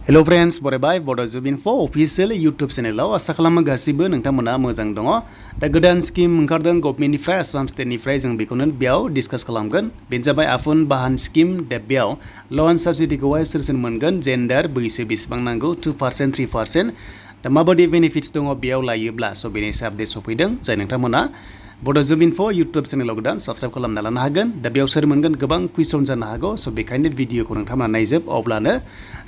Hello friends, बरायबाय Bodo Info official YouTube channel आसा खालामो गासिबो नोंथांमोना मोजां दङ। दा गोदान स्किम ओंखारदों गभर्नमेन्टनिफ्राय आसाम स्टेटनिफ्राय जों बेखौनो बेयाव डिसकास खालामगोन। बेनो जाबाय आफुन बाहान स्किम। दा बेयाव ल'न साबसिडिखौहाय सोर सोर मोनगोन, जेन्डार, बैसो बेसेबां नांगौ, 2%, 3%। दा माबायदि बेनिफिट्स दङ बेयाव लायोब्ला बेनि सायाव आपडेट सफैदों, जाय नोंथांमोना Bodo Info YouTube चेनेलाव गोदान साबस्क्राइब खालामना लानो हागोन। दा बेयाव सोर मोनगोन गोबां कुइसन जानो हागौ, बेखायनो भिडिअखौ नोंथांमोना नायजोब अब्लानो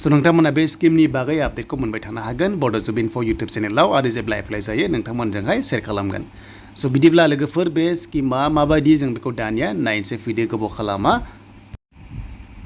नोंथांमोना बे स्किमनि बागै आपडेटखौ मोनबाय थानो हागोन Bodo Info YouTube चेनेलाव आरो जेब्ला एप्लाइ जायो नोंथांमोनजोंहाय शेयार खालामगोन। बिदिब्ला लोगोफोर बे स्किमा माबायदि जों बेखौ दानिया नायनोसै, भिडिअ गोबाव खालामा।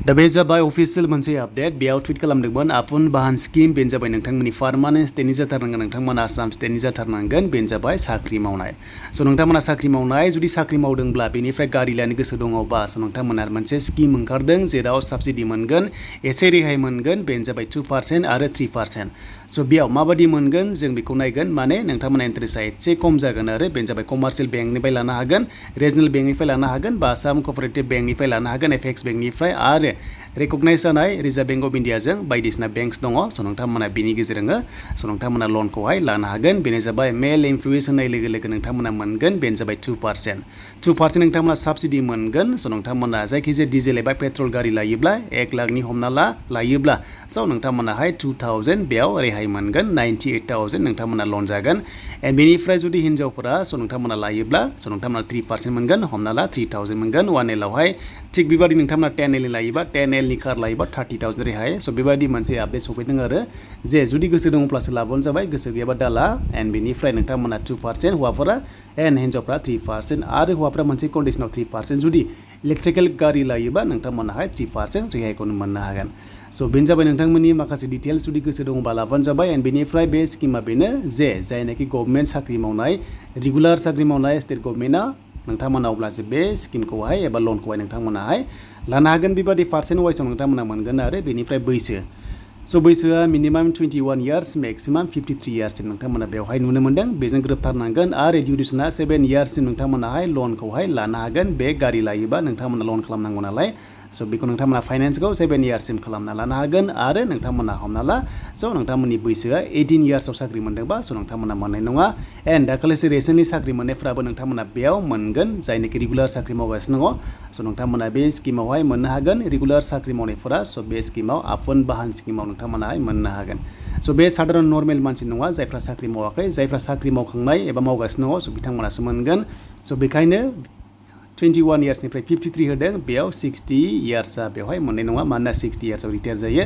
दा बे जाबाय अफिसियेल मोनसे आपडेट। बेयाव टुइट खालामदोंमोन आफुन बाहान स्किम। बेनो जाबाय नोंथांमोननि पार्मानेन्ट स्टेटनि जाथारनांगोन, नोंथांमोना आसाम स्टेटनि जाथारनांगोन। बेनो जाबाय साख्रि मावनाय। नोंथांमोना साख्रि मावनाय, जुदि साख्रि मावदोंब्ला बेनिफ्राय गारि लानो गोसो दङबा नोंथांमोना मोनसे स्किम ओंखारदों जेराव साबसिडि मोनगोन, एसे रेहाय मोनगोन। बेनो जाबाय 2% आरो 3%। बेयाव माबायदि मोनगोन जों बेखौ नायगोन। माने नोंथांमोना इन्टारेस्टआ एसे खम जागोन आरो बेनो जाबाय कमार्शियेल बेंकनिफ्राय लानो हागोन, रिजनेल बेंकनिफ्राय लानो हागोन, बा आसाम क'अपारेटिभ बेंकनिफ्राय लानो हागोन, एपेक्स बेंकनिफ्राय आरो रेकगनाइज जानाय रिजार्भ बेंक अफ इन्डियाजों बायदिसिना बेंक्स दङ। नोंथांमोना बेनि गेजेरजोंनो नोंथांमोना ल'नखौहाय लानो हागोन। बेनो जाबाय मेल इमप्लयिज होननाय लोगो लोगो नोंथांमोना मोनगोन। बेनो जाबाय 2%। 2% नोंथांमोना साबसिडि मोनगोन। नोंथांमोना जायखिजाया डिजेल एबा पेट्रल गारि लायोब्ला 1 लाखनि हमना लायोब्ला नोंथांमोनाहाय 2,000 बेयाव रेहाय मोनगोन, 98,000 नोंथांमोना लन जागोन। एन्ड बेनिफ्राय जुदि हिन्जावफोरा नोंथांमोना लायोब्ला नोंथांमोना 3% मोनगोन, हमना ला 3,000 मोनगोन 1 एलआवहाय। थिग बेबायदि नोंथांमोना 10 एलनि लायोबा 10 एलनि कार लायोबा 30,000 रेहाय। बेबायदि मोनसे आपडेट सफैदों आरो जे जुदि गोसो दङब्लासो लाबानो जाबाय, गोसो गैयाबा दाला। एन्ड बेनिफ्राय नोंथांमोना 2% हौवाफोरा एन्ड हिन्जावफ्रा 3%। आरो हौवाफ्रा मोनसे कन्डिसनाव 3%, जुदि इलेक्ट्रिकेल गारि लायोबा नोंथांमोनाहाय 3% रेहायखौनो मोननो हागोन। बेनो जाबाय नोंथांमोननि माखासे डिटेल्स, जुदि गोसो दङबा लाबानो जाबाय। एन्ड बेनिफ्राय बे स्किमा बेनो जे जायनाखि गभर्नमेन्ट साख्रि मावनाय, रेगुलार साख्रि मावनाय स्टेट गभर्नमेन्टआ नोंथांमोना अब्लासो बे स्किमखौहाय एबा ल'नखौहाय नोंथांमोनाहाय लानो हागोन। बेबादि पार्सेन्ट वाइसआव नोंथांमोना मोनगोन। आरो बेनिफ्राय बैसो बैसोआ मिनिमाम 21 इयार्स, मेक्सिमाम 53 इयार्ससिम नोंथांमोना बेवहाय नुनो मोनदों। बेजों गोरोबथारनांगोन। आरो डिउरेसना 7 इयार्ससिम नोंथांमोनाहाय ल'नखौहाय लानो हागोन। बे गारि लायोबा नोंथांमोना ल'न खालामनांगौ नालाय, बेखौ नोंथांमोना फाइनान्सखौ 7 इयार्ससिम खालामना लानो हागोन। आरो नोंथांमोना हमना ला नोंथांमोननि बैसोआ 18 इयार्सआव साख्रि मोनदोंबा नोंथांमोना मोननाय नङा। एन्ड दाखालिसो रिसेन्टलि साख्रि मोननायफ्राबो नोंथांमोना बेयाव मोनगोन, जायनोखि रेगुलार साख्रि मावगासिनो दङ। नोंथांमोना बे स्किमावहाय मोननो हागोन। रेगुलार साख्रि मावनायफोरा बे स्किमाव आफुन बाहान स्किमाव नोंथांमोनाहाय मोननो हागोन। बे साधारन नर्मेल मानसि नङा, जायफ्रा साख्रि मावाखै, जायफ्रा साख्रि मावखांनाय एबा मावगासिनो दङ बिथांमोनासो मोनगोन। बेखायनो 21 इयार्सनिफ्राय 53 होदों, बेयाव 60 इयार्सआ बेवहाय मोननाय नङा, मानोना 60 इयार्सआव रिटायार जायो।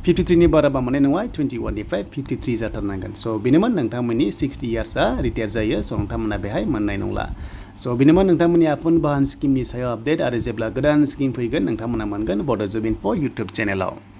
53नि बाराबा मोननाय नङा, 21निफ्राय 53 जाथारनांगोन। बेनोमोन नोंथांमोननि 60 इयार्सआ रिटायार जायो, नोंथांमोना बेहाय मोननाय नंला। बेनोमोन नोंथांमोननि आफुन बाहान स्किमनि सायाव आपडेट। आरो जेब्ला गोदान स्किम फैगोन नोंथांमोना मोनगोन Bodo Info YouTube चेनेलाव।